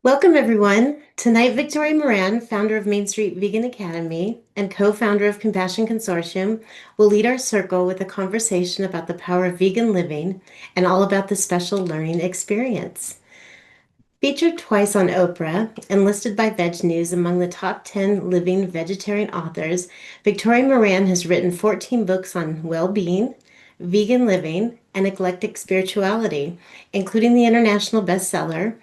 Welcome, everyone. Tonight, Victoria Moran, founder of Main Street Vegan Academy and co-founder of Compassion Consortium, will lead our circle with a conversation about the power of vegan living and all about the special learning experience. Featured twice on Oprah and listed by Veg News among the top 10 living vegetarian authors, Victoria Moran has written 14 books on well-being, vegan living, and eclectic spirituality, including the international bestseller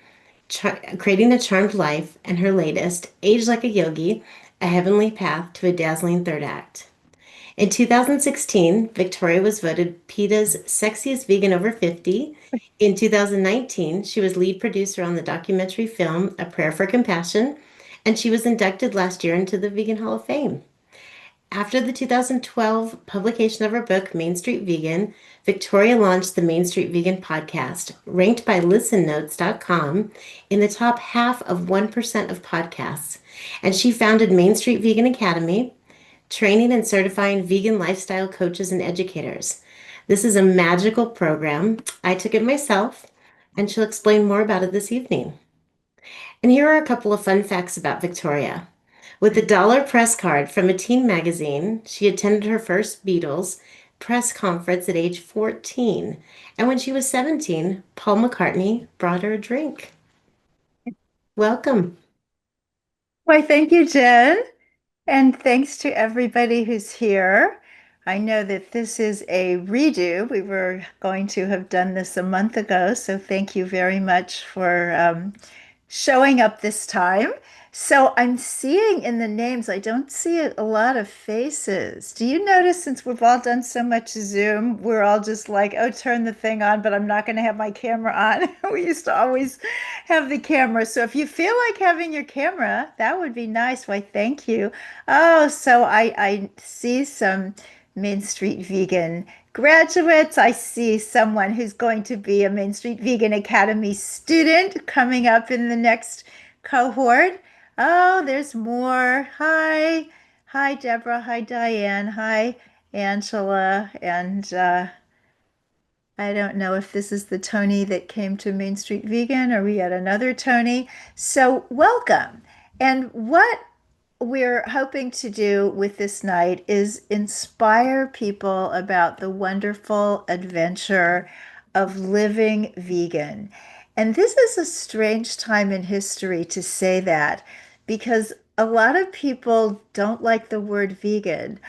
Creating a Charmed Life, and her latest, Age Like a Yogi, A Heavenly Path to a Dazzling Third Act. In 2016, Victoria was voted PETA's Sexiest Vegan Over 50. In 2019, she was lead producer on the documentary film A Prayer for Compassion, and she was inducted last year into the Vegan Hall of Fame. After the 2012 publication of her book, Main Street Vegan, Victoria launched the Main Street Vegan podcast, ranked by listennotes.com in the top half of 1% of podcasts. And she founded Main Street Vegan Academy, training and certifying vegan lifestyle coaches and educators. This is a magical program. I took it myself, and she'll explain more about it this evening. And here are a couple of fun facts about Victoria. With a dollar press card from a teen magazine, she attended her first Beatles press conference at age 14. And when she was 17, Paul McCartney brought her a drink. Welcome. Why, thank you, Jen. And thanks to everybody who's here. I know that this is a redo. We were going to have done this a month ago, so thank you very much for showing up this time. So I'm seeing in the names, I don't see a lot of faces. Do you notice since we've all done so much Zoom, we're all just like, oh, turn the thing on, but I'm not going to have my camera on. We used to always have the camera. So if you feel like having your camera, that would be nice. Why, thank you. Oh, so I see some Main Street Vegan graduates. I see someone who's going to be a Main Street Vegan Academy student coming up in the next cohort. Oh, there's more. Hi. Hi, Deborah. Hi, Diane. Hi, Angela. And I don't know if this is the Tony that came to Main Street Vegan or we had another Tony. So, welcome. And what we're hoping to do with this night is inspire people about the wonderful adventure of living vegan. And this is a strange time in history to say that because a lot of people don't like the word vegan.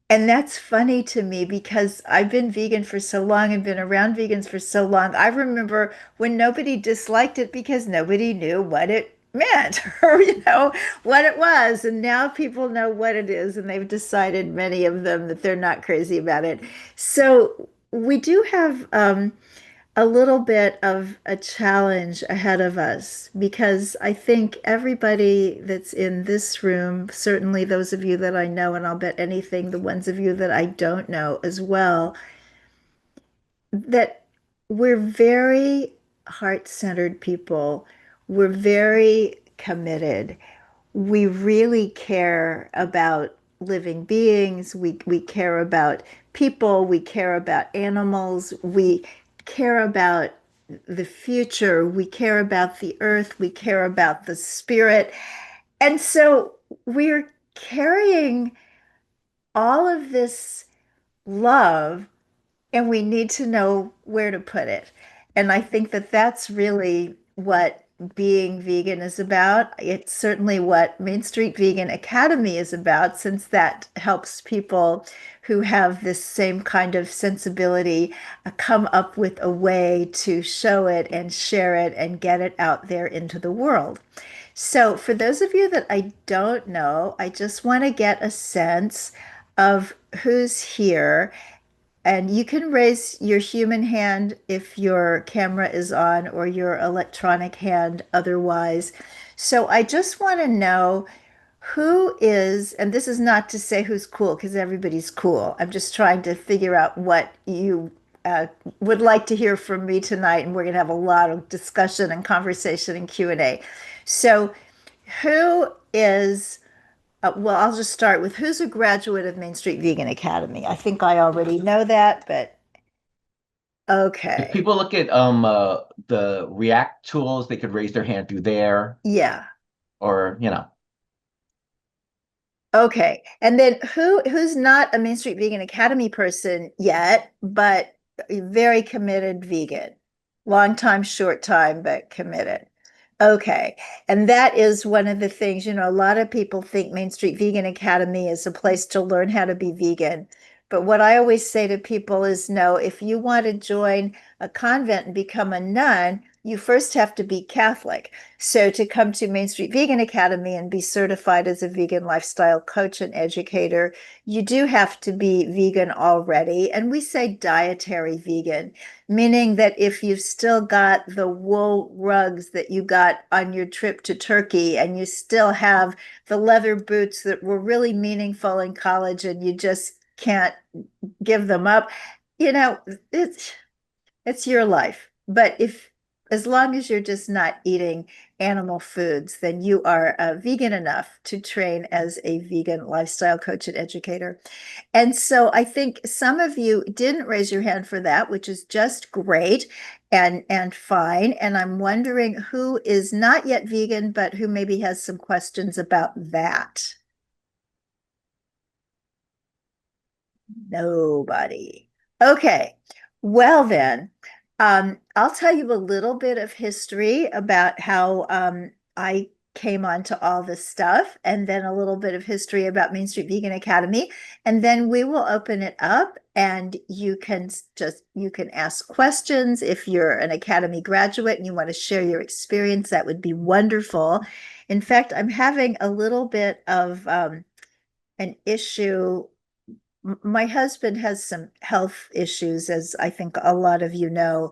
And that's funny to me because I've been vegan for so long and been around vegans for so long. I remember when nobody disliked it because nobody knew what it meant or, what it was. And now people know what it is, and they've decided, many of them, that they're not crazy about it. So we do have a little bit of a challenge ahead of us because I think everybody that's in this room, certainly those of you that I know, and I'll bet anything, the ones of you that I don't know as well, that we're very heart-centered people. We're very committed. We really care about living beings. We care about people. We care about animals. We care about the future. We care about the earth. We care about the spirit. And so we're carrying all of this love, and we need to know where to put it. And I think that that's really what being vegan is about. It's certainly what Main Street Vegan Academy is about, since that helps people who have this same kind of sensibility come up with a way to show it and share it and get it out there into the world. So, for those of you that I don't know, I just want to get a sense of who's here, and you can raise your human hand if your camera is on or your electronic hand otherwise. So I just want to know who is, and this is not to say who's cool because everybody's cool. I'm just trying to figure out what you would like to hear from me tonight, and we're going to have a lot of discussion and conversation and Q&A. So who is well, I'll just start with who's a graduate of Main Street Vegan Academy. I think I already know that, but If Okay. people look at the React tools, they could raise their hand through there, Yeah. or Okay. And then who's not a Main Street Vegan Academy person yet, but a very committed vegan. Long time, short time, but committed. Okay. And that is one of the things, a lot of people think Main Street Vegan Academy is a place to learn how to be vegan. But what I always say to people is no, if you want to join a convent and become a nun, you first have to be Catholic. So to come to Main Street Vegan Academy and be certified as a vegan lifestyle coach and educator, you do have to be vegan already. And we say dietary vegan, meaning that if you've still got the wool rugs that you got on your trip to Turkey and you still have the leather boots that were really meaningful in college and you just can't give them up, you know, it's it's your life. But if as long as you're just not eating animal foods, then you are vegan enough to train as a vegan lifestyle coach and educator. And so I think some of you didn't raise your hand for that, which is just great and fine. And I'm wondering who is not yet vegan, but who maybe has some questions about that. Nobody. Okay. Well, then, I'll tell you a little bit of history about how I came onto all this stuff, and then a little bit of history about Main Street Vegan Academy. And then we will open it up and you can ask questions. If you're an Academy graduate and you want to share your experience, that would be wonderful. In fact, I'm having a little bit of an issue. My husband has some health issues, as I think a lot of you know.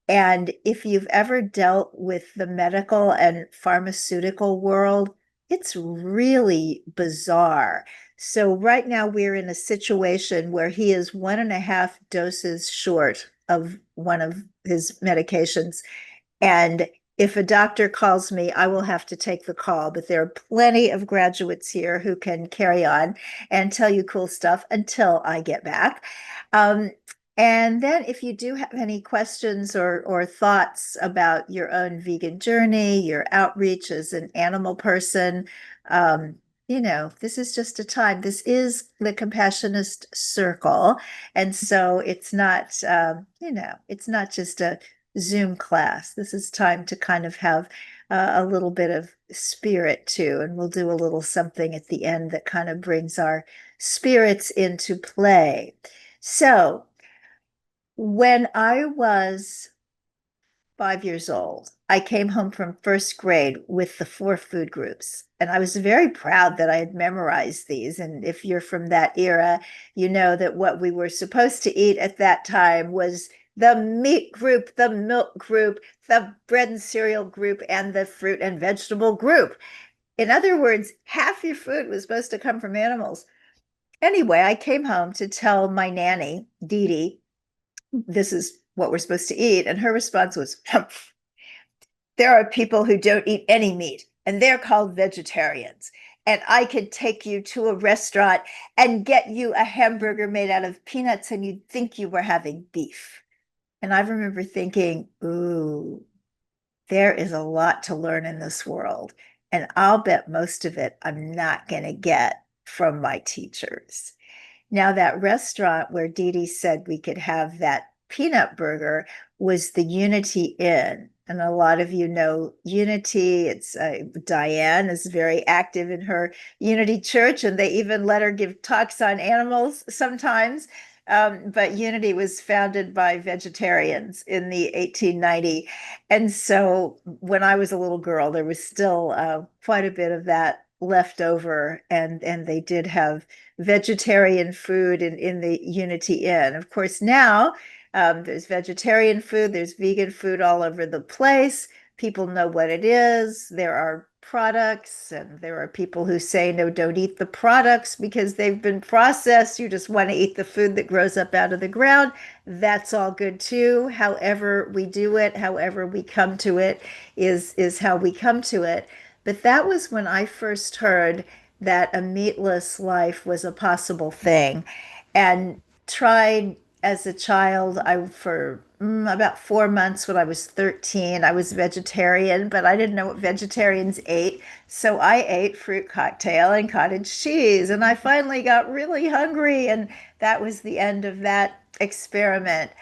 And if you've ever dealt with the medical and pharmaceutical world, it's really bizarre. So, right now, we're in a situation where he is 1.5 doses short of one of his medications. And if a doctor calls me, I will have to take the call. But there are plenty of graduates here who can carry on and tell you cool stuff until I get back. Um, and then if you do have any questions or thoughts about your own vegan journey, your outreach as an animal person, this is just a time. This is the Compassionist Circle. And so it's not just a Zoom class. This is time to kind of have a little bit of spirit too. And we'll do a little something at the end that kind of brings our spirits into play. So, when I was 5 years old, I came home from first grade with the 4 food groups. And I was very proud that I had memorized these. And if you're from that era, you know that what we were supposed to eat at that time was the meat group, the milk group, the bread and cereal group, and the fruit and vegetable group. In other words, half your food was supposed to come from animals. Anyway, I came home to tell my nanny, Dee Dee, this is what we're supposed to eat. And her response was, there are people who don't eat any meat, and they're called vegetarians. And I could take you to a restaurant and get you a hamburger made out of peanuts, and you'd think you were having beef. And I remember thinking, ooh, there is a lot to learn in this world. And I'll bet most of it I'm not going to get from my teachers. Now, that restaurant where Dee Dee said we could have that peanut burger was the Unity Inn. And a lot of you know Unity. It's Diane is very active in her Unity Church, and they even let her give talks on animals sometimes. But Unity was founded by vegetarians in the 1890. And so when I was a little girl, there was still quite a bit of that left over, and they did have vegetarian food in the Unity Inn. Of course, now there's vegetarian food, there's vegan food all over the place. People know what it is. There are products, and there are people who say, no, don't eat the products because they've been processed. You just want to eat the food that grows up out of the ground. That's all good too. However we do it, however we come to it is how we come to it. But that was when I first heard that a meatless life was a possible thing, and tried as a child. I for about 4 months when I was 13. I was vegetarian, but I didn't know what vegetarians ate. So I ate fruit cocktail and cottage cheese. And I finally got really hungry. And that was the end of that experiment.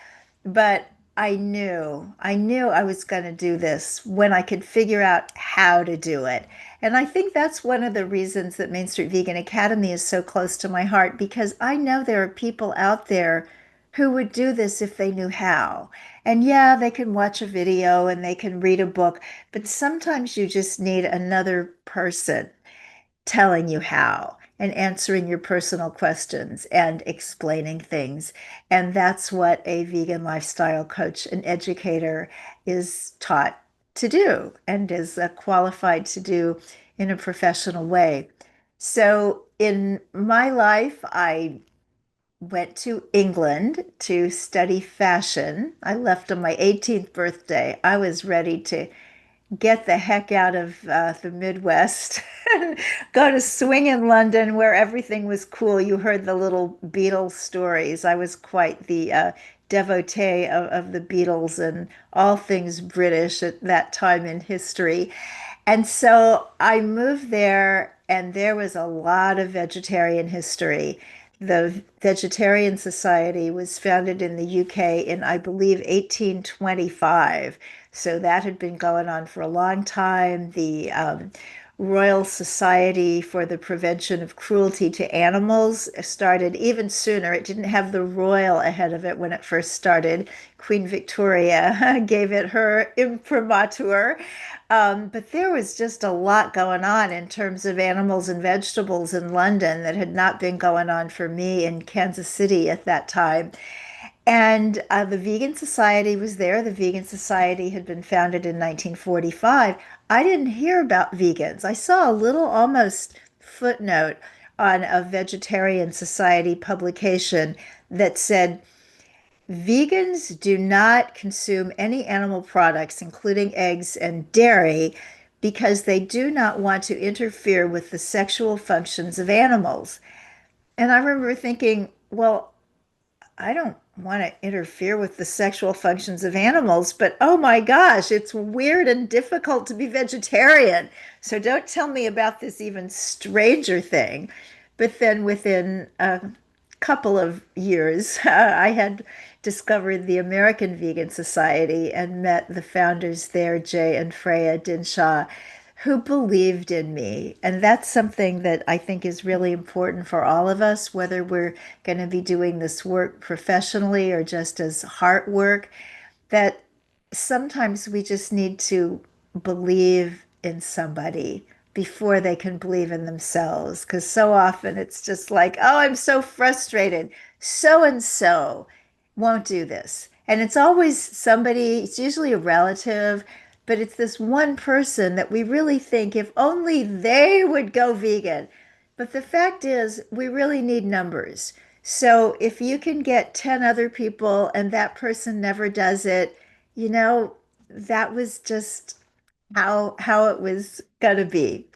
But I knew I was going to do this when I could figure out how to do it. And I think that's one of the reasons that Main Street Vegan Academy is so close to my heart, because I know there are people out there who would do this if they knew how. And yeah, they can watch a video and they can read a book, but sometimes you just need another person telling you how and answering your personal questions and explaining things. And that's what a vegan lifestyle coach and educator is taught to do and is qualified to do in a professional way. So in my life, I went to England to study fashion. I left on my 18th birthday. I was ready to get the heck out of the Midwest and go to swing in London where everything was cool. You heard the little Beatles stories. I was quite the devotee of the Beatles and all things British at that time in history. And so I moved there, and there was a lot of vegetarian history. The Vegetarian Society was founded in the UK in, I believe, 1825. So that had been going on for a long time. The Royal Society for the Prevention of Cruelty to Animals started even sooner. It didn't have the royal ahead of it when it first started. Queen Victoria gave it her imprimatur. But there was just a lot going on in terms of animals and vegetables in London that had not been going on for me in Kansas City at that time. And the Vegan Society was there. The Vegan Society had been founded in 1945. I didn't hear about vegans. I saw a little almost footnote on a Vegetarian Society publication that said, vegans do not consume any animal products, including eggs and dairy, because they do not want to interfere with the sexual functions of animals. And I remember thinking, well, I don't want to interfere with the sexual functions of animals, but oh my gosh, it's weird and difficult to be vegetarian. So don't tell me about this even stranger thing. But then within a couple of years, I had discovered the American Vegan Society and met the founders there, Jay and Freya Dinshaw, who believed in me. And that's something that I think is really important for all of us, whether we're going to be doing this work professionally or just as heart work, that sometimes we just need to believe in somebody before they can believe in themselves. Because so often it's just like, oh, I'm so frustrated. So and so won't do this. And it's always somebody, it's usually a relative, but it's this one person that we really think if only they would go vegan. But the fact is, we really need numbers. So if you can get 10 other people and that person never does it, you know, that was just how it was gonna be.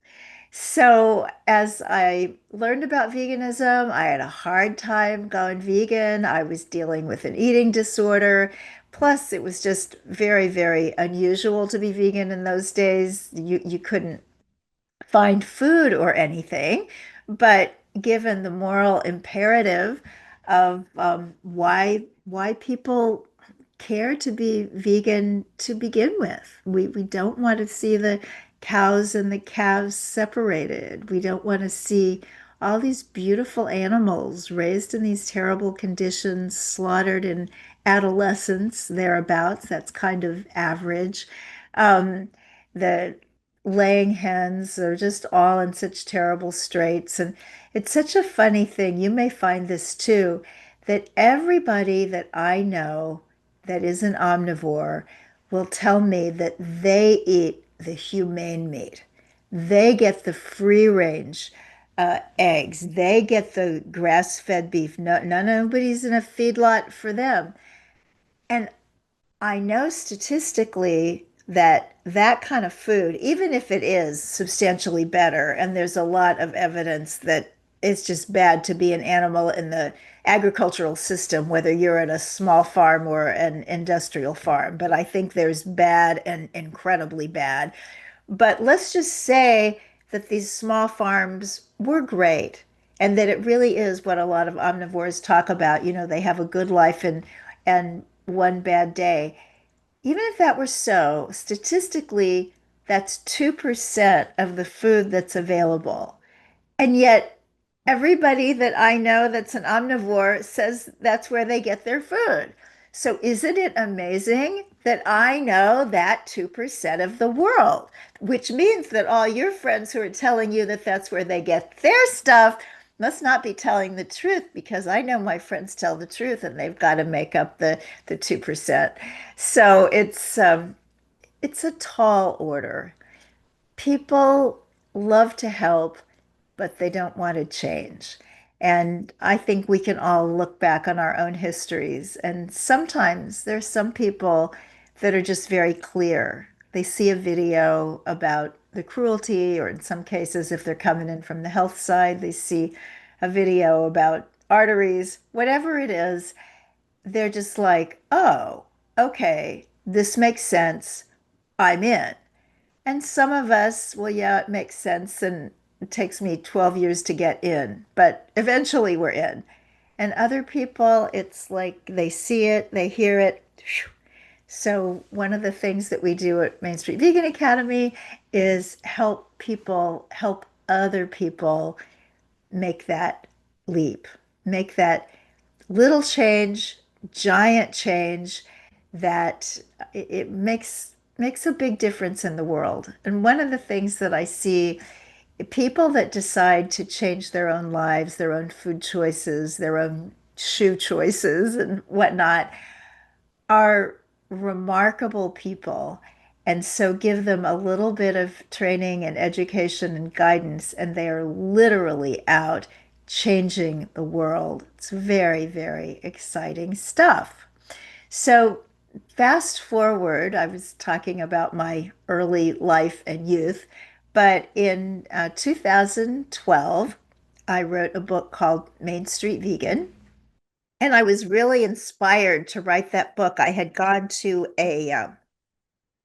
So as I learned about veganism, I had a hard time going vegan. I was dealing with an eating disorder. Plus, it was just very, very unusual to be vegan in those days. You couldn't find food or anything. But given the moral imperative of why people care to be vegan to begin with, we don't want to see the cows and the calves separated. We don't want to see all these beautiful animals raised in these terrible conditions, slaughtered in adolescence, thereabouts. That's kind of average. The laying hens are just all in such terrible straits. And it's such a funny thing. You may find this too, that everybody that I know that is an omnivore will tell me that they eat the humane meat. They get the free range eggs. They get the grass-fed beef. No, nobody's in a feedlot for them. And I know statistically that that kind of food, even if it is substantially better, and there's a lot of evidence that it's just bad to be an animal in the agricultural system, whether you're at a small farm or an industrial farm. But I think there's bad and incredibly bad. But let's just say that these small farms were great and that it really is what a lot of omnivores talk about. They have a good life and one bad day. Even if that were so, statistically, that's 2% of the food that's available. And yet, everybody that I know that's an omnivore says that's where they get their food. So, isn't it amazing that I know that 2% of the world, which means that all your friends who are telling you that that's where they get their stuff must not be telling the truth because I know my friends tell the truth and they've got to make up the 2%. So, it's a tall order. People love to help, but they don't want to change. And I think we can all look back on our own histories. And sometimes there's some people that are just very clear. They see a video about the cruelty, or in some cases, if they're coming in from the health side, they see a video about arteries, whatever it is, they're just like, oh, okay, this makes sense. I'm in. And some of us, well, yeah, it makes sense. And it takes me 12 years to get in, but eventually we're in. And other people, it's like they see it, they hear it. So, one of the things that we do at Main Street Vegan Academy is help people, help other people make that leap, make that little change, giant change that it makes a big difference in the world. And one of the things that I see people that decide to change their own lives, their own food choices, their own shoe choices and whatnot are remarkable people. And so give them a little bit of training and education and guidance, and they are literally out changing the world. It's very, very exciting stuff. So, fast forward, I was talking about my early life and youth, but in 2012, I wrote a book called Main Street Vegan. And I was really inspired to write that book. I had gone to a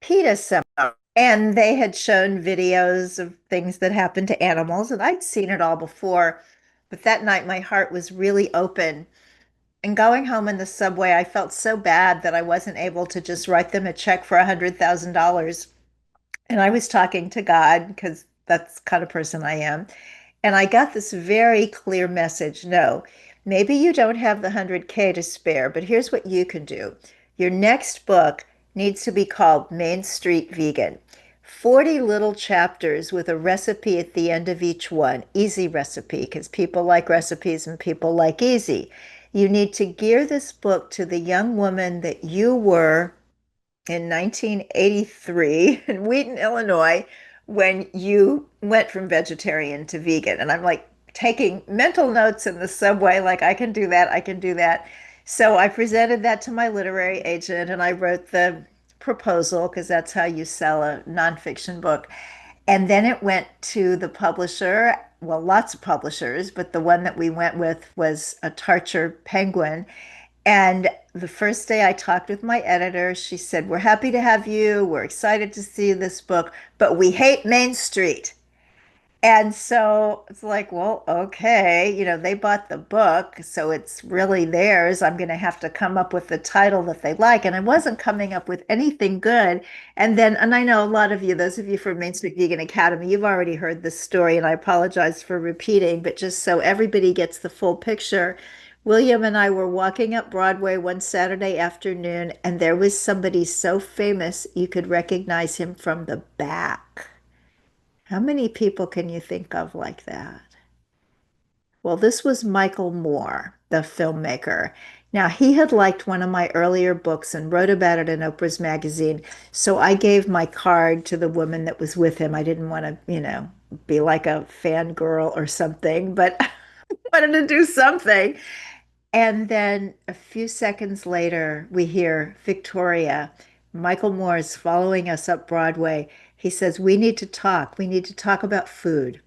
PETA seminar and they had shown videos of things that happened to animals, and I'd seen it all before. But that night, my heart was really open. And going home in the subway, I felt so bad that I wasn't able to just write them a check for $100,000. And I was talking to God because that's the kind of person I am. And I got this very clear message. No, maybe you don't have the 100K to spare, but here's what you can do. Your next book needs to be called Main Street Vegan. 40 little chapters with a recipe at the end of each one. Easy recipe, because people like recipes and people like easy. You need to gear this book to the young woman that you were in 1983 in Wheaton, Illinois, when you went from vegetarian to vegan. And I'm like taking mental notes in the subway, like, I can do that, I can do that. So I presented that to my literary agent and I wrote the proposal because that's how you sell a nonfiction book. And then it went to the publisher, well, lots of publishers, but the one that we went with was a Tarcher Penguin. And the first day I talked with my editor, she said, we're happy to have you. We're excited to see this book, but we hate Main Street. And so it's like, well, okay, they bought the book, so it's really theirs. I'm going to have to come up with the title that they like. And I wasn't coming up with anything good. And I know a lot of you, those of you from Main Street Vegan Academy, you've already heard this story, and I apologize for repeating, but just so everybody gets the full picture. William and I were walking up Broadway one Saturday afternoon, and there was somebody so famous you could recognize him from the back. How many people can you think of like that? Well, this was Michael Moore, the filmmaker. Now, he had liked one of my earlier books and wrote about it in Oprah's magazine. So I gave my card to the woman that was with him. I didn't want to, be like a fangirl or something, but I wanted to do something. And then a few seconds later, we hear Victoria. Michael Moore is following us up Broadway. He says, we need to talk. We need to talk about food.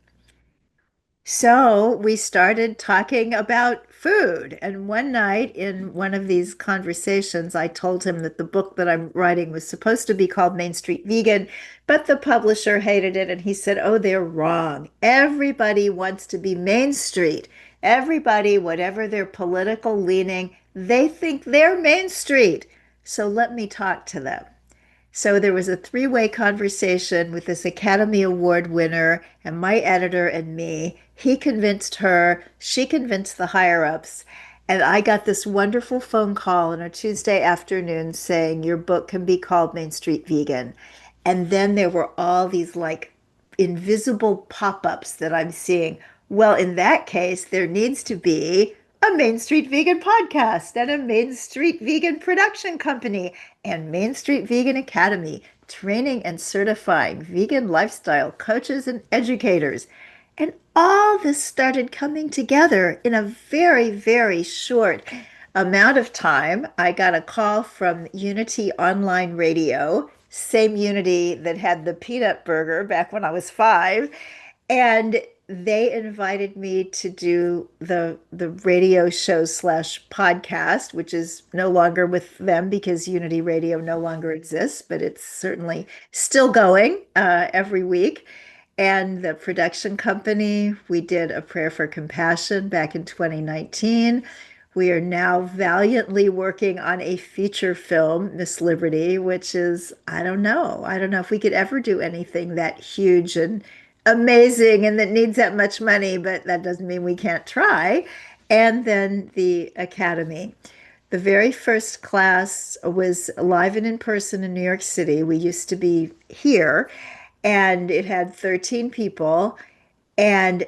So we started talking about food. And one night in one of these conversations, I told him that the book that I'm writing was supposed to be called Main Street Vegan, but the publisher hated it. And he said, "Oh, they're wrong. Everybody wants to be Main Street. Everybody, whatever their political leaning, they think they're Main Street. So let me talk to them." So there was a three-way conversation with this Academy Award winner and my editor and me. He convinced her, she convinced the higher ups, and I got this wonderful phone call on a Tuesday afternoon saying your book can be called Main Street Vegan. And then there were all these like invisible pop-ups that I'm seeing. Well, in that case, there needs to be a Main Street Vegan podcast and a Main Street Vegan production company and Main Street Vegan Academy, training and certifying vegan lifestyle coaches and educators. And all this started coming together in a very, very short amount of time. I got a call from Unity Online Radio, same Unity that had the peanut burger back when I was 5. And they invited me to do the radio show slash podcast, which is no longer with them because Unity Radio no longer exists, but it's certainly still going every week. And the production company, we did A Prayer for Compassion back in 2019. We are now valiantly working on a feature film, Miss Liberty, which is, I don't know. I don't know if we could ever do anything that huge and amazing and that needs that much money, but that doesn't mean we can't try. And then the Academy. The very first class was live and in person in New York City. We used to be here, and it had 13 people, and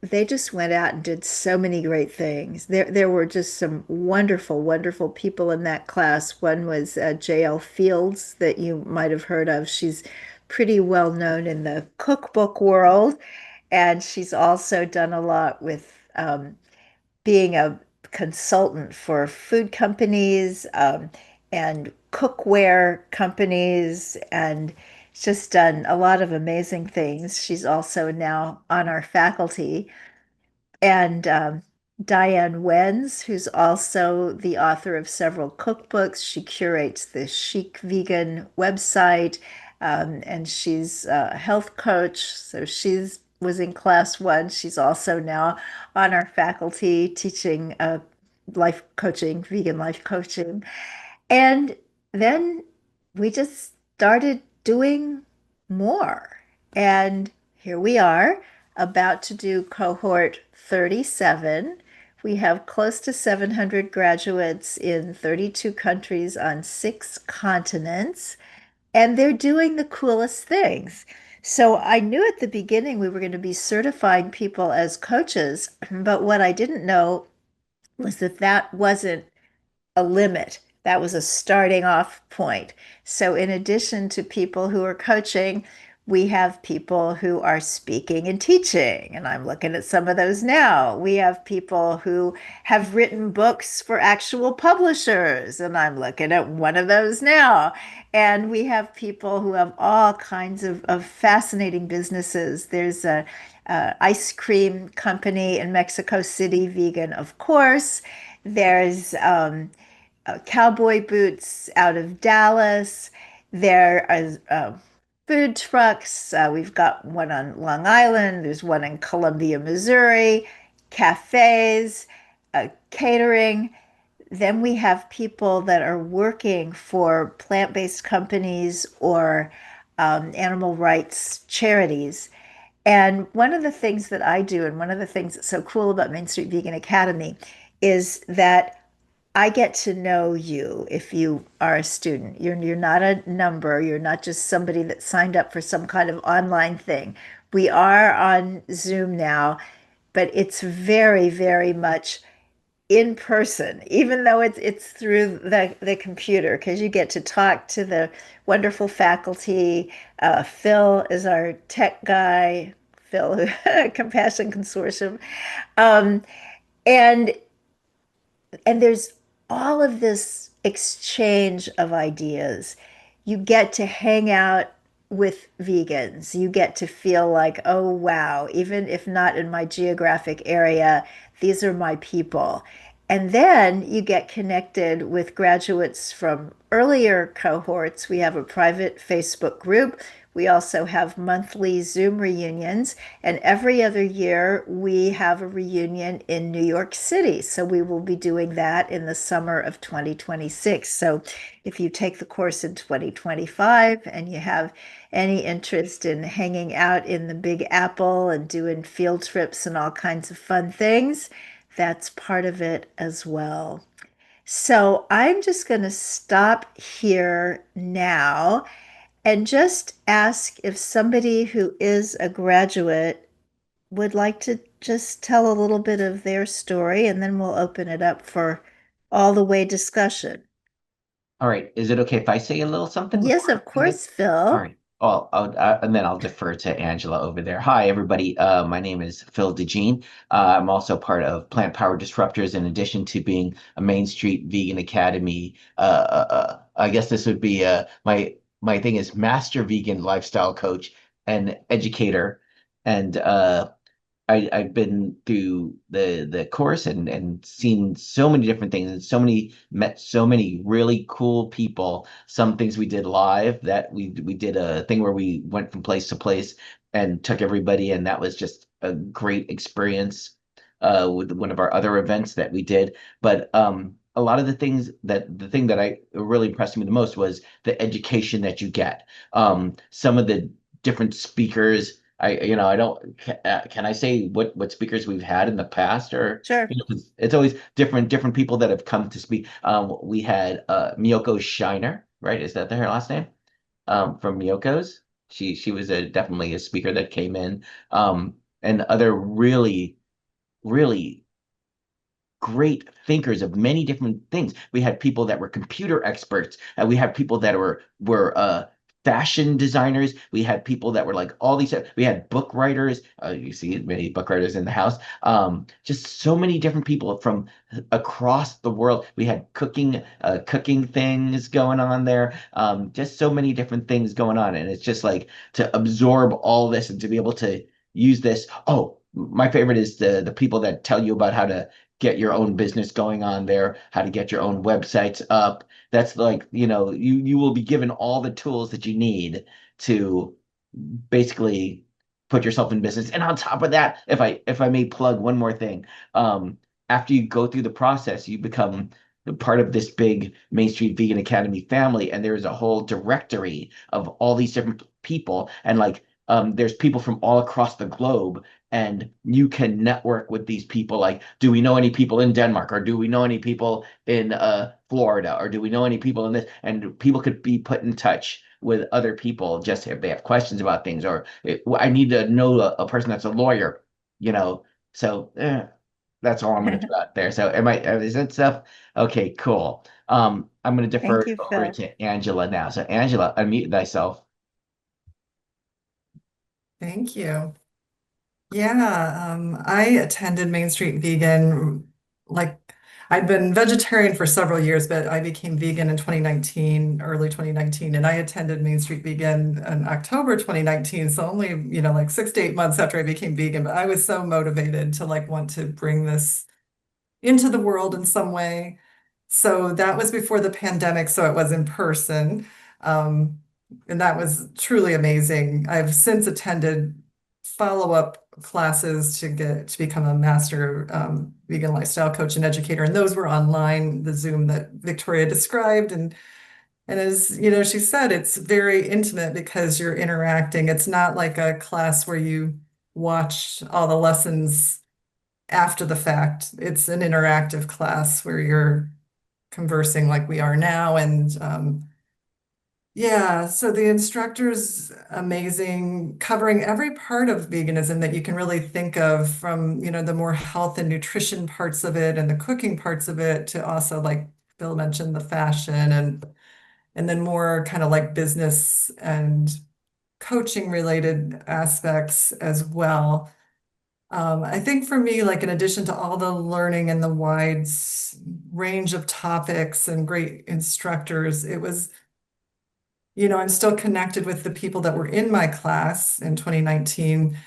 they just went out and did so many great things. There were just some wonderful, wonderful people in that class. One was J.L. Fields, that you might have heard of. She's pretty well known in the cookbook world, and she's also done a lot with being a consultant for food companies and cookware companies, and she's just done a lot of amazing things. She's also now on our faculty. And Diane Wenz, who's also the author of several cookbooks. She curates the Chic Vegan website, and she's a health coach. So she's was in class 1. She's also now on our faculty teaching life coaching, vegan life coaching. And then we just started doing more. And here we are, about to do cohort 37. We have close to 700 graduates in 32 countries on 6 continents, and they're doing the coolest things. So I knew at the beginning we were going to be certifying people as coaches, but what I didn't know was that that wasn't a limit. That was a starting off point. So, in addition to people who are coaching, we have people who are speaking and teaching, and I'm looking at some of those now. We have people who have written books for actual publishers, and I'm looking at one of those now. And we have people who have all kinds of fascinating businesses. There's a ice cream company in Mexico City, vegan, of course. There's cowboy boots out of Dallas. There are food trucks. We've got one on Long Island. There's one in Columbia, Missouri. Cafes, catering. Then we have people that are working for plant-based companies or animal rights charities. And one of the things that I do, and one of the things that's so cool about Main Street Vegan Academy, is that I get to know you if you are a student. You're not a number. You're not just somebody that signed up for some kind of online thing. We are on Zoom now, but it's very, very much in person, even though it's through the computer, because you get to talk to the wonderful faculty. Phil is our tech guy, Phil, Compassion Consortium. Um, and and there's all of this exchange of ideas. You get to hang out with vegans. You get to feel like, oh, wow, even if not in my geographic area, these are my people. And then you get connected with graduates from earlier cohorts. We have a private Facebook group. We also have monthly Zoom reunions. And every other year, we have a reunion in New York City. So we will be doing that in the summer of 2026. So if you take the course in 2025 and you have any interest in hanging out in the Big Apple and doing field trips and all kinds of fun things, that's part of it as well. So I'm just going to stop here now and just ask if somebody who is a graduate would like to just tell a little bit of their story, and then we'll open it up for all the way discussion. All right. Is it okay if I say a little something Yes, before of I begin? course, All Phil. right. Oh, and then I'll defer to Angela over there. Hi, everybody. My name is Phil DeJean. I'm also part of Plant Power Disruptors, in addition to being a Main Street Vegan Academy. I guess this would be my thing is Master Vegan Lifestyle Coach and Educator, and I've been through the course and seen so many different things and met so many really cool people. Some things we did live, that we did a thing where we went from place to place and took everybody, and that was just a great experience with one of our other events that we did. But a lot of the thing that I really impressed me the most was the education that you get. Some of the different speakers. I don't, can I say what speakers we've had in the past, or, Sure. 'cause it's always different people that have come to speak. We had Miyoko Shiner, right? Is that her last name? From Miyoko's. She was definitely a speaker that came in. And other really great thinkers of many different things. We had people that were computer experts, and we had people that were fashion designers. We had people that were like all these. We had book writers. You see many book writers in the house. Just so many different people from across the world. We had cooking things going on there. Just so many different things going on, and it's just like to absorb all this and to be able to use this. Oh, my favorite is the people that tell you about how to get your own business going on there, how to get your own websites up. That's like, you will be given all the tools that you need to basically put yourself in business. And on top of that, if I may plug one more thing, after you go through the process, you become part of this big Main Street Vegan Academy family, and there's a whole directory of all these different people, and like there's people from all across the globe, and you can network with these people. Like, do we know any people in Denmark, or do we know any people in Florida, or do we know any people in this? And people could be put in touch with other people just if they have questions about things, or I need to know a person that's a lawyer, you know. So that's all I'm going to throw out there. So is that stuff? Okay, cool. I'm going to defer Thank it you, over Phil. to Angela now. So Angela, unmute thyself. Thank you. Yeah, I attended Main Street Vegan. Like, I'd been vegetarian for several years, but I became vegan in 2019, early 2019, and I attended Main Street Vegan in October 2019. So only, like 6 to 8 months after I became vegan, but I was so motivated to like want to bring this into the world in some way. So that was before the pandemic, so it was in person. Um, and that was truly amazing. I've since attended follow-up classes to become a master vegan lifestyle coach and educator, and those were online, the Zoom that Victoria described. And as she said, it's very intimate because you're interacting. It's not like a class where you watch all the lessons after the fact. It's an interactive class where you're conversing like we are now. And yeah, so the instructor's amazing, covering every part of veganism that you can really think of, from, the more health and nutrition parts of it and the cooking parts of it, to also, like Bill mentioned, the fashion, and then more kind of like business and coaching related aspects as well. I think for me, like in addition to all the learning and the wide range of topics and great instructors, it was I'm still connected with the people that were in my class in 2019.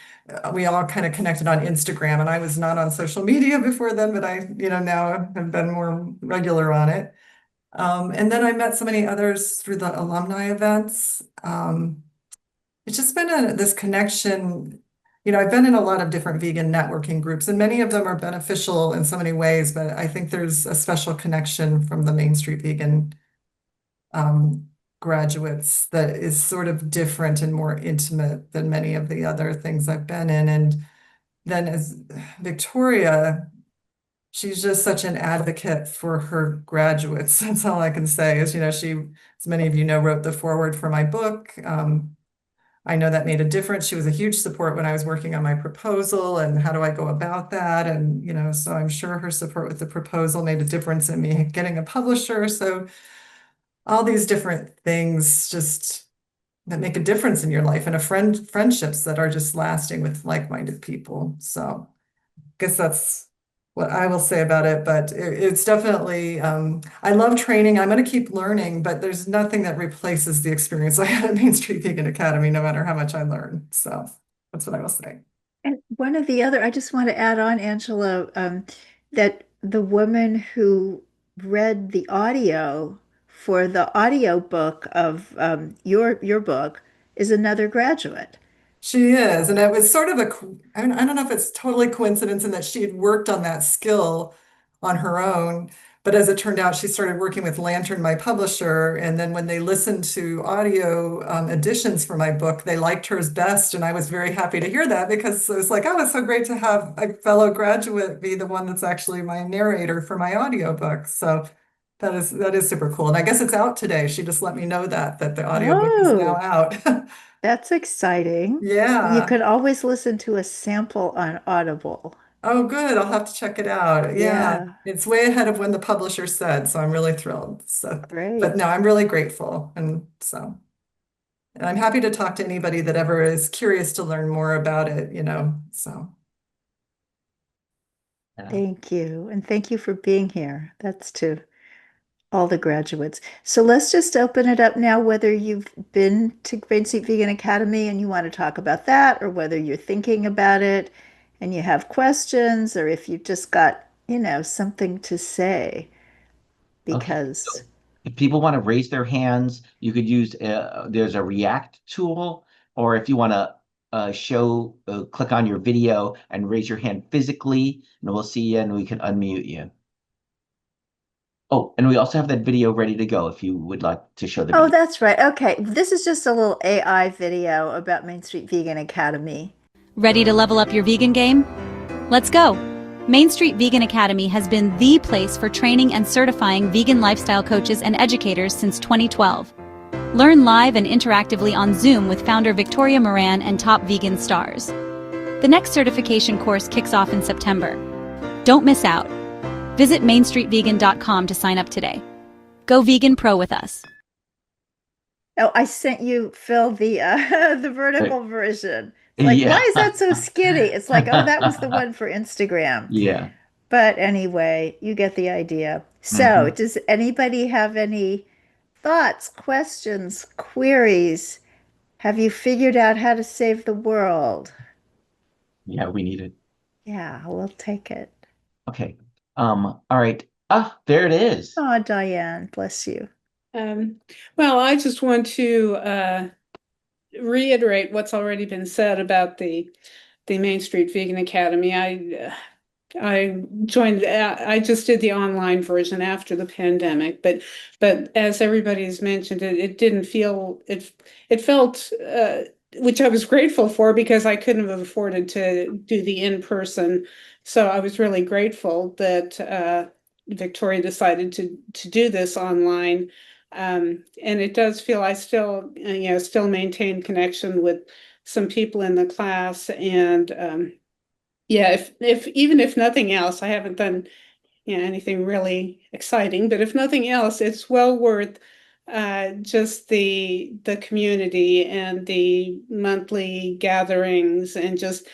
We all kind of connected on Instagram, and I was not on social media before then, but now have been more regular on it. And then I met so many others through the alumni events. It's just been this connection. I've been in a lot of different vegan networking groups, and many of them are beneficial in so many ways, but I think there's a special connection from the Main Street Vegan um, graduates that is sort of different and more intimate than many of the other things I've been in. And then as Victoria, she's just such an advocate for her graduates. That's all I can say is, she, as many of you know, wrote the foreword for my book. I know that made a difference. She was a huge support when I was working on my proposal and how do I go about that? And, so I'm sure her support with the proposal made a difference in me getting a publisher. So all these different things just that make a difference in your life and friendships that are just lasting with like-minded people. So I guess that's what I will say about it, but it's definitely, I love training. I'm going to keep learning, but there's nothing that replaces the experience I had at Main Street Vegan Academy, no matter how much I learn. So that's what I will say. And one of the other, I just want to add on, Angela, that the woman who read the audio for the audio book of your book is another graduate. She is, and it was sort of I don't know if it's totally coincidence in that she had worked on that skill on her own, but as it turned out, she started working with Lantern, my publisher, and then when they listened to audio editions for my book, they liked hers best, and I was very happy to hear that because it was like, oh, it's so great to have a fellow graduate be the one that's actually my narrator for my audiobook. So that is super cool, and I guess it's out today. She just let me know that the audiobook is now Oh, out. that's exciting. And you Yeah. can always listen to a sample on Audible. Oh, good. I'll have to check it out. Yeah. Yeah, It's way ahead of when the publisher said, so I'm really thrilled. So, but great. no, I'm really grateful. And I'm happy to talk to anybody that ever is curious to learn more about it. So, Yeah. Thank you. And thank you for being here. That's to all the graduates. So let's just open it up now, whether you've been to Green Seat Vegan Academy and you want to talk about that, or whether you're thinking about it and you have questions, or if you've just got, something to say, Okay. because, So if people want to raise their hands, you could use there's a React tool, or if you want to click on your video and raise your hand physically, and we'll see you and we can unmute you. Oh, and we also have that video ready to go if you would like to show the oh, video. that's right. Okay. This is just a little AI video about Main Street Vegan Academy. Ready to level up your vegan game? Let's go! Main Street Vegan Academy has been the place for training and certifying vegan lifestyle coaches and educators since 2012. Learn live and interactively on Zoom with founder Victoria Moran and top vegan stars. The next certification course kicks off in September. Don't miss out. Visit mainstreetvegan.com to sign up today. Go vegan pro with us. Oh, I sent you, Phil, the the vertical version. It's like, why Yeah. is that so skinny? It's like, oh, that was the one for Instagram. Yeah. But anyway, you get the idea. So, Mhm. does anybody have any thoughts, questions, queries? Have you figured out how to save the world? Yeah, we need it. Yeah, we'll take it. Okay. All right. Ah, there it is. Oh, Diane, bless you. Um, well, I just want to reiterate what's already been said about the Main Street Vegan Academy. I joined. I just did the online version after the pandemic, but as everybody's mentioned, it didn't feel it. It felt, which I was grateful for because I couldn't have afforded to do the in-person. So I was really grateful that Victoria decided to do this online. And it does feel I still maintain connection with some people in the class and yeah, if even if nothing else, I haven't done anything really exciting, but if nothing else, it's well worth just the community and the monthly gatherings and just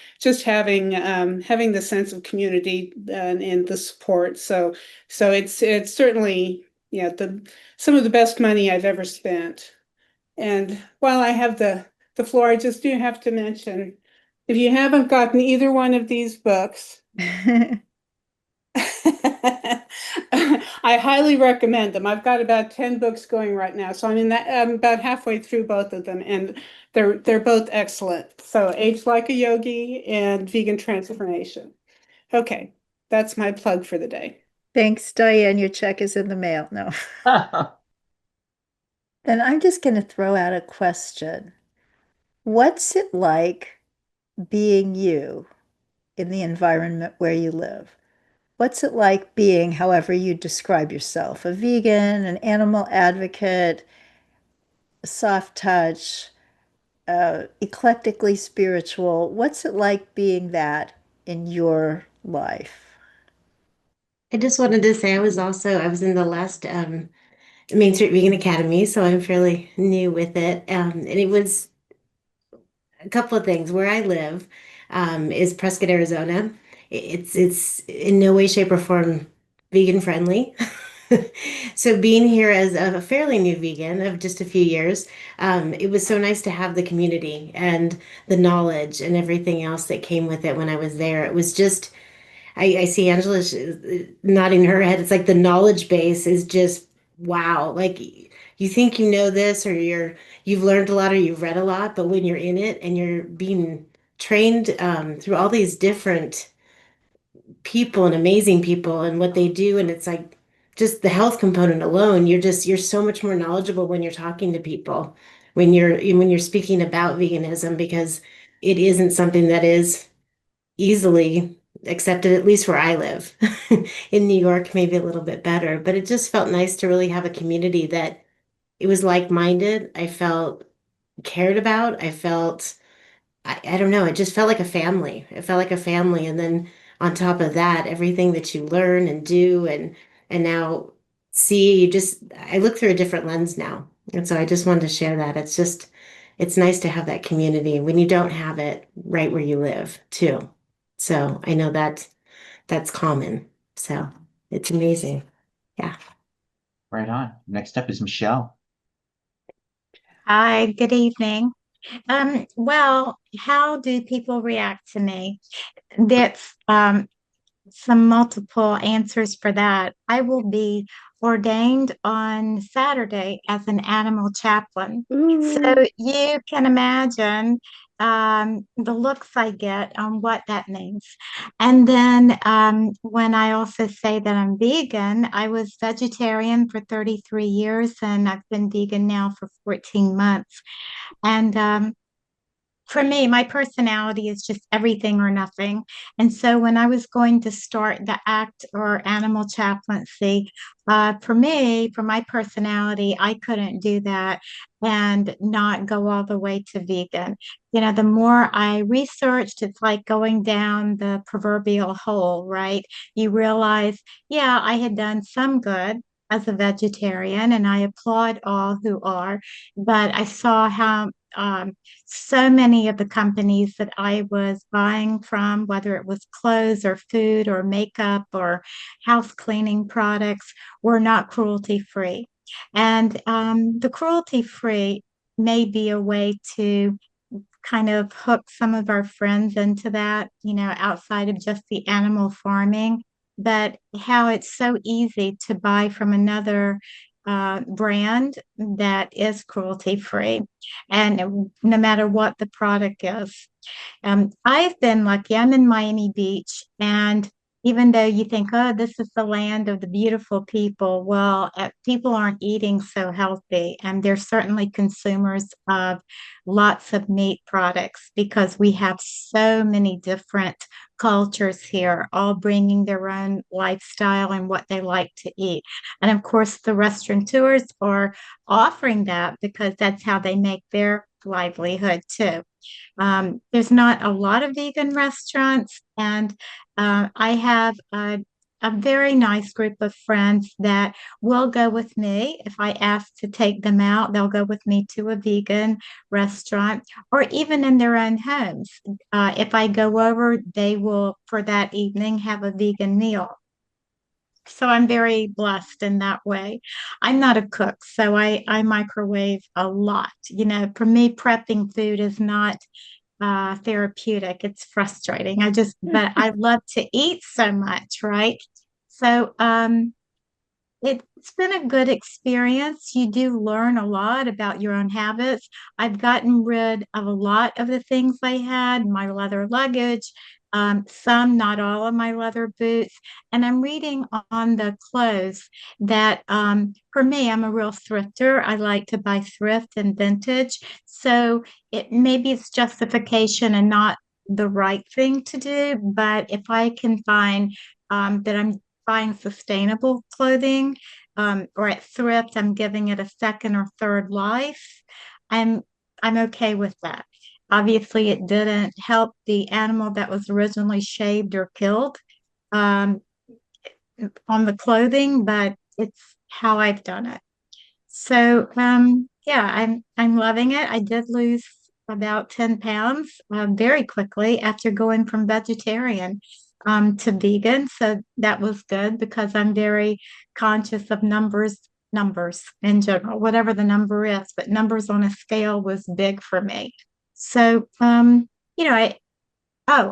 having the sense of community and the support. So it's certainly the some of the best money I've ever spent. And while I have the floor, I just do have to mention, if you haven't gotten either one of these books, I highly recommend them. I've got about 10 books going right now, so I'm about halfway through both of them, and they're both excellent. So Age Like a Yogi and Vegan Transformation. Okay, that's my plug for the day. Thanks, Diane. Your check is in the mail. No. Then I'm just going to throw out a question. What's it like being you in the environment where you live? What's it like being, however you describe yourself, a vegan, an animal advocate, a soft touch, eclectically spiritual? What's it like being that in your life? I just wanted to say I was in the last Main Street Vegan Academy, so I'm fairly new with it. And it was a couple of things. Where I live is Prescott, Arizona. It's in no way, shape, or form vegan friendly. So being here as a fairly new vegan of just a few years, it was so nice to have the community and the knowledge and everything else that came with it when I was there. It was just I see Angela nodding her head. It's like the knowledge base is just wow. Like you think you know this or you've learned a lot or you've read a lot, but when you're in it and you're being trained through all these different people and amazing people and what they do, and it's like just the health component alone, you're so much more knowledgeable when you're talking to people, when you're speaking about veganism because it isn't something that is easily accepted, at least where I live. In New York, maybe a little bit better, but it just felt nice to really have a community that it was like-minded. I felt cared about. I don't know, it just felt like a family. It felt like a family. And then on top of that, everything that you learn and do and now see, I look through a different lens now. And so I just wanted to share that. It's nice to have that community when you don't have it right where you live too. So I know that's common. So it's amazing. Yeah. Right on. Next up is Michelle. Hi, good evening. Well, how do people react to me? That's some multiple answers for that. I will be ordained on Saturday as an animal chaplain. So you can imagine the looks I get on what that means. And then when I also say that I'm vegan, I was vegetarian for 33 years and I've been vegan now for 14 months. And for me, my personality is just everything or nothing. And so when I was going to start the act or animal chaplaincy, for me, for my personality, I couldn't do that and not go all the way to vegan. You know, the more I researched, it's like going down the proverbial hole, right? You realize, yeah, I had done some good as a vegetarian, and I applaud all who are, but I saw how so many of the companies that I was buying from, whether it was clothes or food or makeup or house cleaning products, were not cruelty free. And the cruelty free may be a way to kind of hook some of our friends into that, you know, outside of just the animal farming, but how it's so easy to buy from another brand that is cruelty free, and no matter what the product is. I've been lucky. I'm in Miami Beach, and even though you think, oh, this is the land of the beautiful people, well, people aren't eating so healthy, and they're certainly consumers of lots of meat products because we have so many different cultures here, all bringing their own lifestyle and what they like to eat. And of course, the restaurateurs are offering that because that's how they make their livelihood too. There's not a lot of vegan restaurants, and I have a very nice group of friends that will go with me. If I ask to take them out, they'll go with me to a vegan restaurant or even in their own homes. If I go over, they will, for that evening, have a vegan meal. So I'm very blessed in that way. I'm not a cook, so I microwave a lot. You know, for me, prepping food is not therapeutic. It's frustrating. But I love to eat so much, right? So, it's been a good experience. You do learn a lot about your own habits. I've gotten rid of a lot of the things I had, my leather luggage, some, not all of my leather boots. And I'm reading on the clothes that for me, I'm a real thrifter. I like to buy thrift and vintage. So it maybe it's justification and not the right thing to do. But if I can find that I'm buying sustainable clothing, or at thrift, I'm giving it a second or third life. I'm I'm okay with that. Obviously, it didn't help the animal that was originally shaved or killed um, on the clothing, but it's how I've done it. So yeah, I'm loving it. I did lose about 10 pounds very quickly after going from vegetarian to vegan. So that was good because I'm very conscious of numbers in general, whatever the number is, but numbers on a scale was big for me. So you know,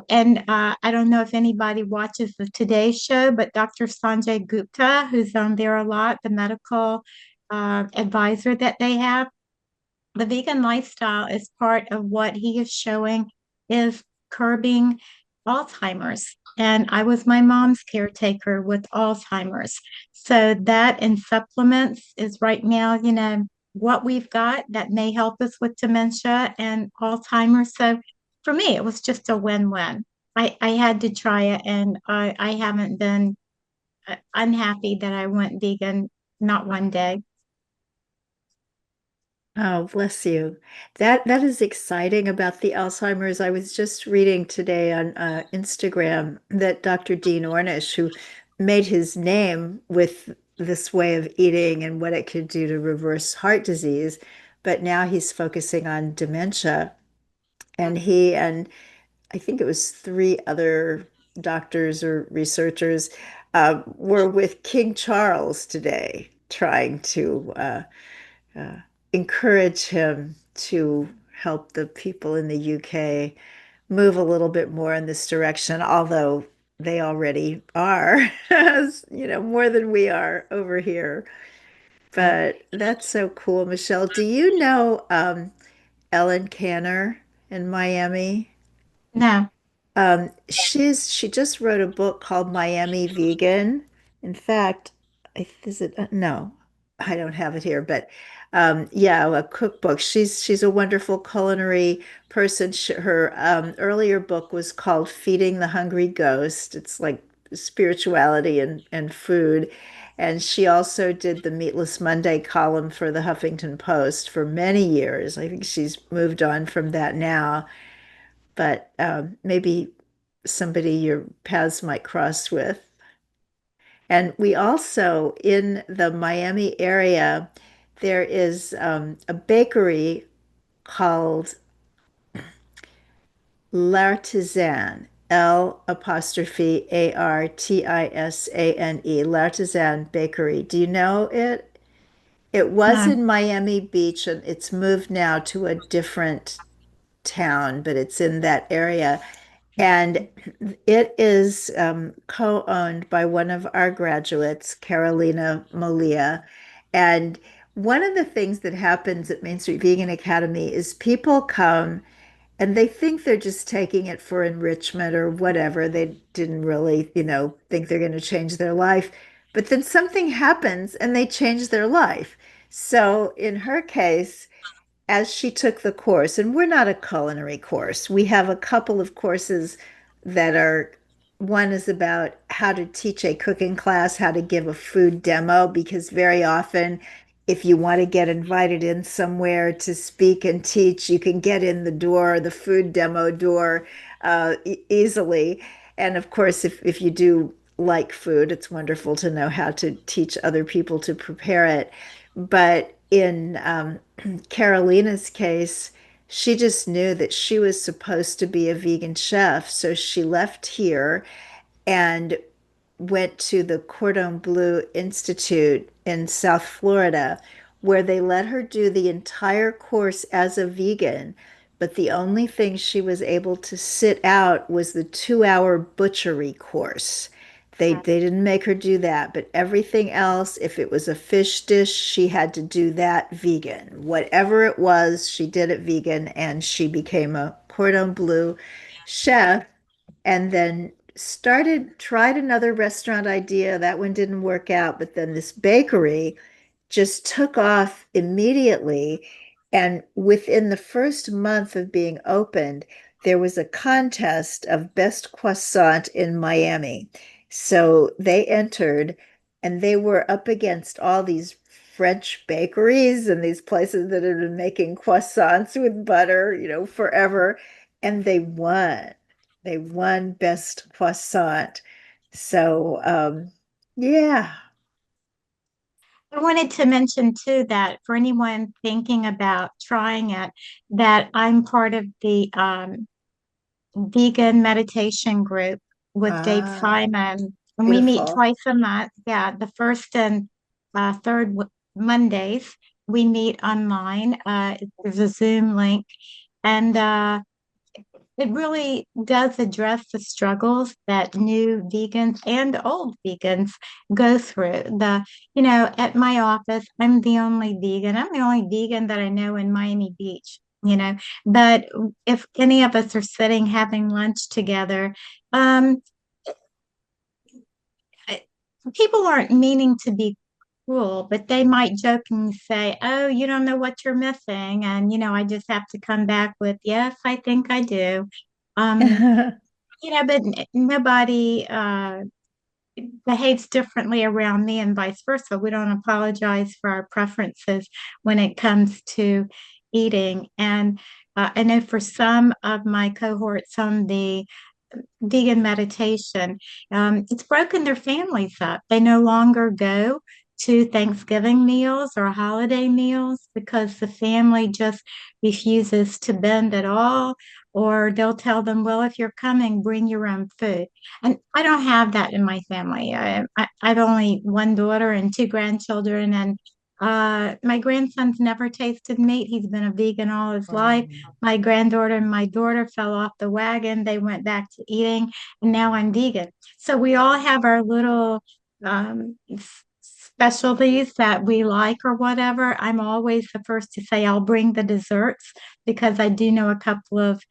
and I don't know if anybody watches the Today Show, but Dr. Sanjay Gupta, who's on there a lot, the medical advisor that they have, the vegan lifestyle is part of what he is showing is curbing Alzheimer's. And I was my mom's caretaker with Alzheimer's. So that and supplements is right now, you know, what we've got that may help us with dementia and Alzheimer's. So for me, it was just a win-win. I had to try it and I haven't been unhappy that I went vegan, not one day. Oh, bless you. That is exciting about the Alzheimer's. I was just reading today on Instagram that Dr. Dean Ornish, who made his name with this way of eating and what it could do to reverse heart disease, but now he's focusing on dementia. And he and I think it was three other doctors or researchers were with King Charles today, trying to uh, encourage him to help the people in the UK move a little bit more in this direction, although they already are, more than we are over here. Yep. But that's so cool, Michelle. Do you know Ellen Canner in Miami? No, She just wrote a book called Miami Vegan. In fact, is it no, I don't have it here, but yeah, a cookbook. She's a wonderful culinary person. Her earlier book was called Feeding the Hungry Ghost. It's like spirituality and food. And she also did the Meatless Monday column for the Huffington Post for many years. I think she's moved on from that now, but maybe somebody your paths might cross with. And we also, in the Miami area, there is a bakery called L'Artisan, L apostrophe Artisane, L'Artisan Bakery. Do you know it? It was no. in Miami Beach and it's moved now to a different town, but it's in that area. And it is co-owned by one of our graduates, Carolina Molia. And one of the things that happens at Main Street Vegan Academy is people come and they think they're just taking it for enrichment or whatever. They didn't really, think they're going to change their life. But then something happens and they change their life. So in her case, as she took the course, and we're not a culinary course, we have a couple of courses that are one is about how to teach a cooking class, how to give a food demo, because very often, if you want to get invited in somewhere to speak and teach, you can get in the door, the food demo door, easily. And of course, if you do like food, it's wonderful to know how to teach other people to prepare it. But in Carolina's case, she just knew that she was supposed to be a vegan chef. So she left here and went to the Cordon Bleu Institute in South Florida, where they let her do the entire course as a vegan, but the only thing she was able to sit out was the 2 hour butchery course. They didn't make her do that, but everything else, if it was a fish dish, she had to do that vegan. Whatever it was, she did it vegan, and she became a Cordon Bleu chef, and then tried another restaurant idea. That one didn't work out, but then this bakery just took off immediately. And within the first month of being opened, there was a contest of best croissant in Miami. So they entered, and they were up against all these French bakeries and these places that had been making croissants with butter, forever. And they won. They won best croissant. So, yeah. I wanted to mention too that for anyone thinking about trying it, that I'm part of the vegan meditation group with Dave Ah, Simon, and we meet beautiful. twice a month. Yeah, the first and third Mondays we meet online. There's a Zoom link, and it really does address the struggles that new vegans and old vegans go through. At my office, I'm the only vegan. I'm the only vegan that I know in Miami Beach, But if any of us are sitting having lunch together, um, I- people aren't meaning to be cruel, but they might jokingly say, "Oh, you don't know what you're missing." And, I just have to come back with, "Yes, I think I do." Um, but nobody behaves differently around me and vice versa. We don't apologize for our preferences when it comes to eating. And I know for some of my cohorts on the vegan meditation, it's broken their families up. They no longer go to Thanksgiving meals or holiday meals because the family just refuses to bend at all. Or they'll tell them, well, if you're coming, bring your own food. And I don't have that in my family. I've only one daughter and two grandchildren, and my grandson's never tasted meat. He's been a vegan all his life. My granddaughter and my daughter fell off the wagon. They went back to eating, and now I'm vegan. So we all have our little specialties that we like or whatever. I'm always the first to say I'll bring the desserts because I do know a couple of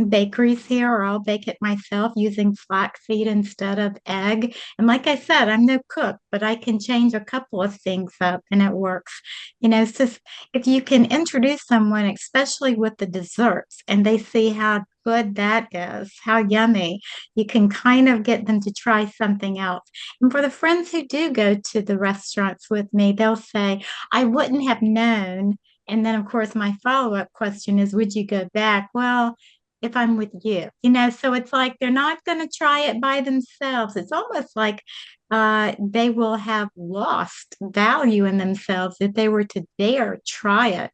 bakeries here, or I'll bake it myself using flaxseed instead of egg. And like I said, I'm no cook, but I can change a couple of things up and it works. It's just if you can introduce someone, especially with the desserts, and they see how good that is, how yummy, you can kind of get them to try something else. And for the friends who do go to the restaurants with me, they'll say, I wouldn't have known. And then, of course, my follow-up question is, would you go back? Well, if I'm with you, so it's like they're not going to try it by themselves. It's almost like they will have lost value in themselves if they were to dare try it,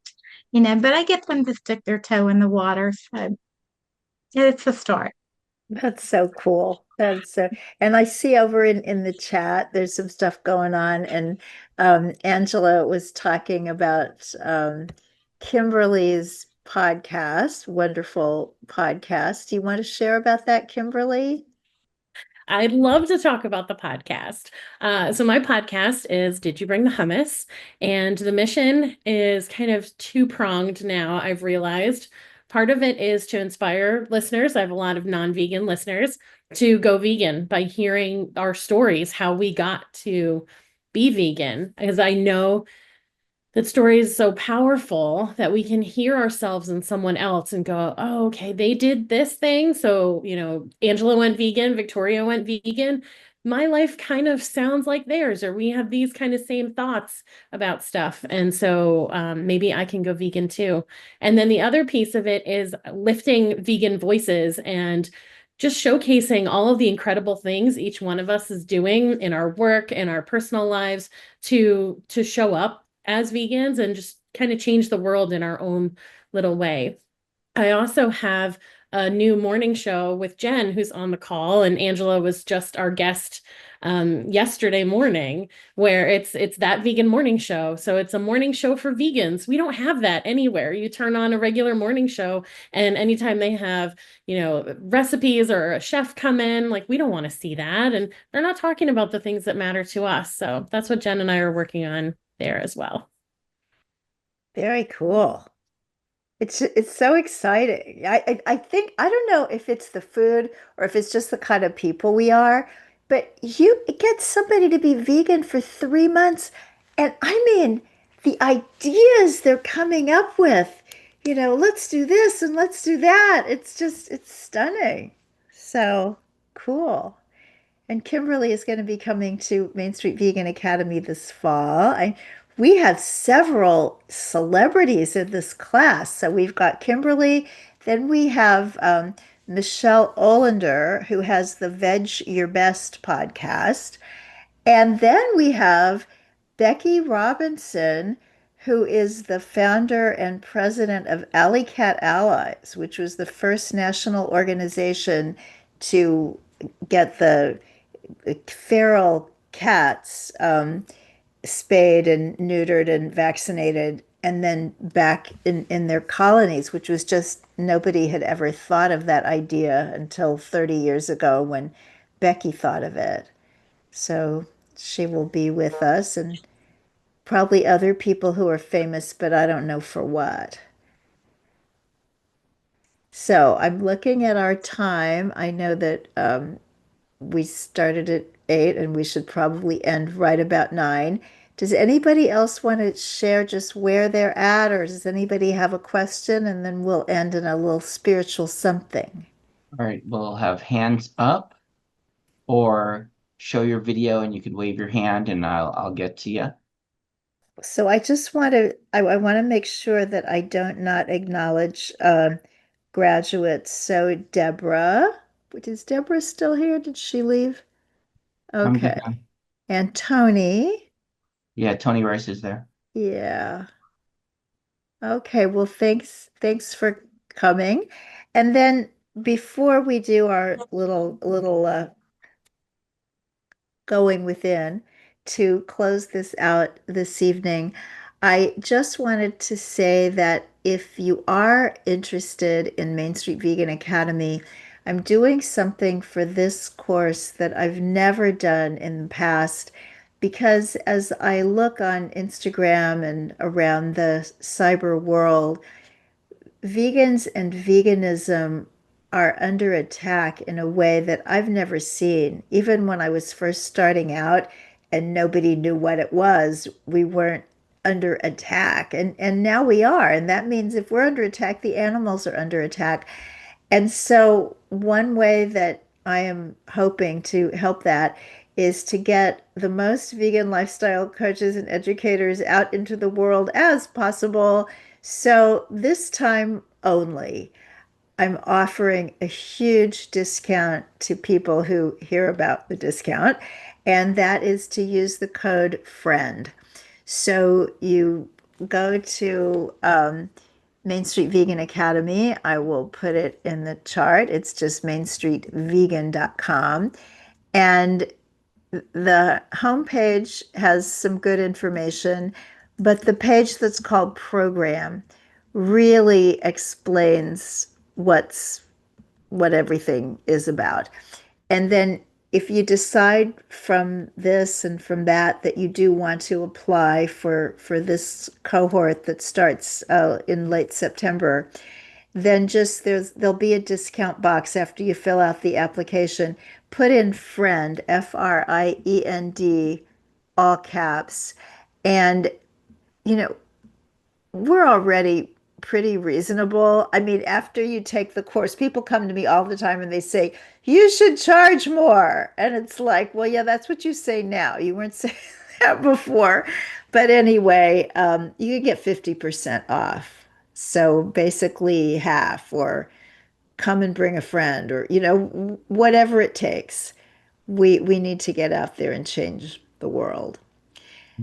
but I get them to stick their toe in the water. So it's a start. That's so cool. And I see over in the chat, there's some stuff going on. And Angela was talking about Kimberly's podcast, wonderful podcast. Do you want to share about that, Kimberly? I'd love to talk about the podcast. So my podcast is Did You Bring the Hummus? And the mission is kind of two-pronged now, I've realized. Part of it is to inspire listeners. I have a lot of non-vegan listeners to go vegan by hearing our stories, how we got to be vegan, because I know that story is so powerful that we can hear ourselves in someone else and go, oh, okay, they did this thing. So, Angela went vegan, Victoria went vegan. My life kind of sounds like theirs, or we have these kind of same thoughts about stuff. And so maybe I can go vegan too. And then the other piece of it is lifting vegan voices and just showcasing all of the incredible things each one of us is doing in our work and our personal lives to show up as vegans and just kind of change the world in our own little way. I also have a new morning show with Jen, who's on the call, and Angela was just our guest yesterday morning, where it's that vegan morning show. So it's a morning show for vegans. We don't have that anywhere. You turn on a regular morning show, and anytime they have, recipes or a chef come in, like we don't want to see that. And they're not talking about the things that matter to us. So that's what Jen and I are working on there as well. Very cool. It's so exciting. I think I don't know if it's the food or if it's just the kind of people we are, but you get somebody to be vegan for 3 months, and I mean the ideas they're coming up with, let's do this and let's do that. It's stunning. So cool. And Kimberly is going to be coming to Main Street Vegan Academy this fall. We have several celebrities in this class. So we've got Kimberly, then we have Michelle Olander, who has the Veg Your Best podcast. And then we have Becky Robinson, who is the founder and president of Alley Cat Allies, which was the first national organization to get the feral cats spayed and neutered and vaccinated and then back in their colonies, which was just nobody had ever thought of that idea until 30 years ago when Becky thought of it. So she will be with us and probably other people who are famous, but I don't know for what. So I'm looking at our time. I know that we started at 8 and we should probably end right about 9. Does anybody else want to share just where they're at, or does anybody have a question? And then we'll end in a little spiritual something. All right, we'll have hands up or show your video and you can wave your hand and I'll get to you. So I just want to I want to make sure that I don't not acknowledge graduates. So Deborah, is Deborah still here? Did she leave? I'm good Okay. now. And Tony. Yeah, Tony Rice is there. Yeah. Okay, well, thanks for coming. And then before we do our little going within to close this out this evening, I just wanted to say that if you are interested in Main Street Vegan Academy, I'm doing something for this course that I've never done in the past because as I look on Instagram and around the cyber world, vegans and veganism are under attack in a way that I've never seen. Even when I was first starting out and nobody knew what it was, we weren't under attack. And now we are. And that means if we're under attack, the animals are under attack. And so one way that I am hoping to help that is to get the most vegan lifestyle coaches and educators out into the world as possible. So this time only, I'm offering a huge discount to people who hear about the discount, and that is to use the code FRIEND. So you go to Main Street Vegan Academy. I will put it in the chart. It's just mainstreetvegan.com. And the homepage has some good information, but the page that's called Program really explains what everything is about. And then if you decide from this and from that that you do want to apply for this cohort that starts in late September, then just there'll be a discount box after you fill out the application. Put in friend, FRIEND, all caps. And you know, we're already pretty reasonable. I mean, after you take the course, people come to me all the time and they say, you should charge more. And it's like, well, yeah, that's what you say now. You weren't saying that before. But anyway, you can get 50% off. So basically half, or come and bring a friend, or, whatever it takes. We need to get out there and change the world.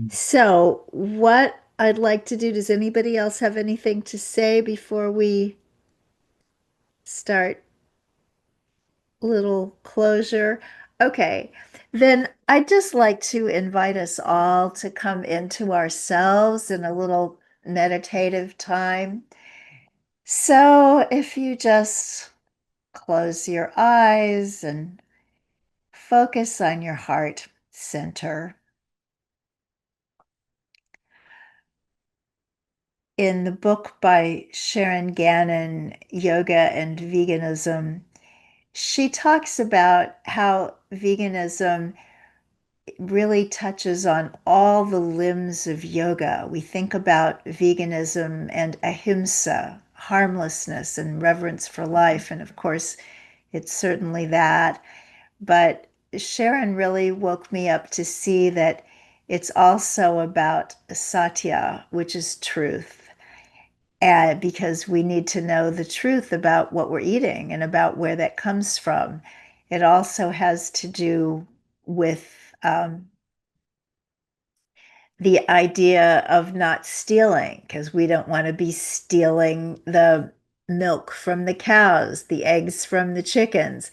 So, what I'd like to do, does anybody else have anything to say before we start little closure. Okay, then I'd just like to invite us all to come into ourselves in a little meditative time. So if you just close your eyes and focus on your heart center. In the book by Sharon Gannon, Yoga and Veganism, she talks about how veganism really touches on all the limbs of yoga. We think about veganism and ahimsa, harmlessness and reverence for life. And of course, it's certainly that. But Sharon really woke me up to see that it's also about satya, which is truth. And because we need to know the truth about what we're eating and about where that comes from. It also has to do with the idea of not stealing, because we don't want to be stealing the milk from the cows, the eggs from the chickens.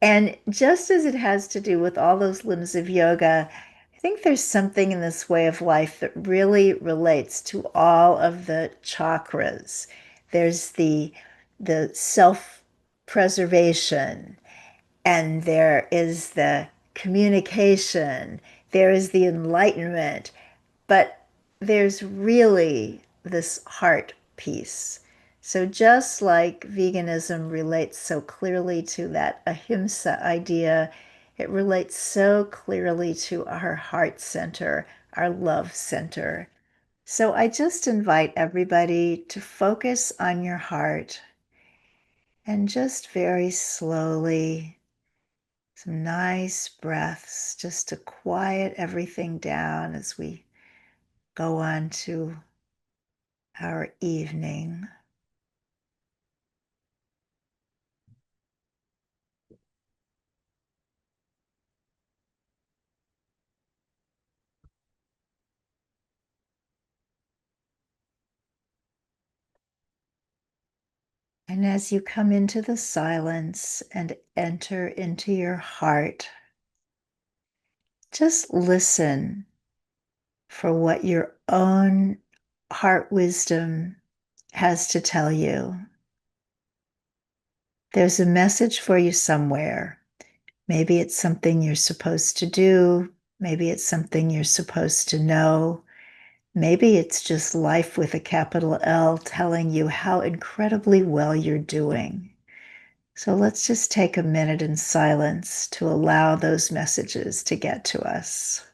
And just as it has to do with all those limbs of yoga, I think there's something in this way of life that really relates to all of the chakras. There's the self-preservation, and there is the communication, there is the enlightenment, but there's really this heart piece. So just like veganism relates so clearly to that ahimsa idea, it relates so clearly to our heart center, our love center. So I just invite everybody to focus on your heart and just very slowly, some nice breaths just to quiet everything down as we go on to our evening. And as you come into the silence and enter into your heart, just listen for what your own heart wisdom has to tell you. There's a message for you somewhere. Maybe it's something you're supposed to do. Maybe it's something you're supposed to know. Maybe it's just life with a capital L telling you how incredibly well you're doing. So let's just take a minute in silence to allow those messages to get to us.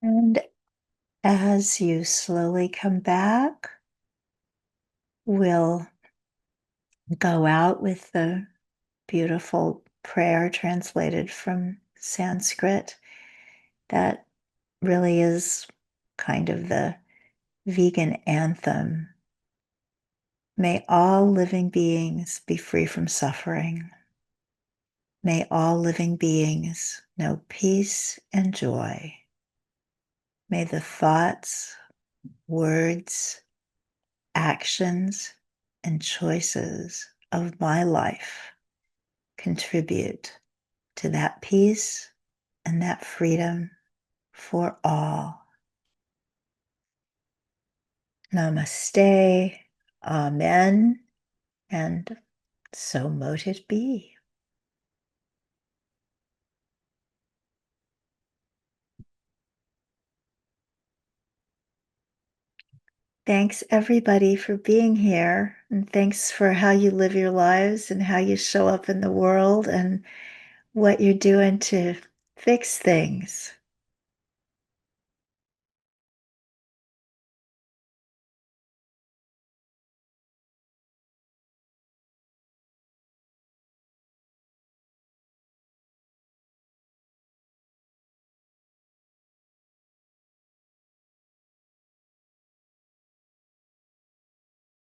And as you slowly come back, we'll go out with the beautiful prayer translated from Sanskrit that really is kind of the vegan anthem. May all living beings be free from suffering. May all living beings know peace and joy. May the thoughts, words, actions, and choices of my life contribute to that peace and that freedom for all. Namaste, Amen, and so mote it be. Thanks everybody for being here, and thanks for how you live your lives and how you show up in the world and what you're doing to fix things.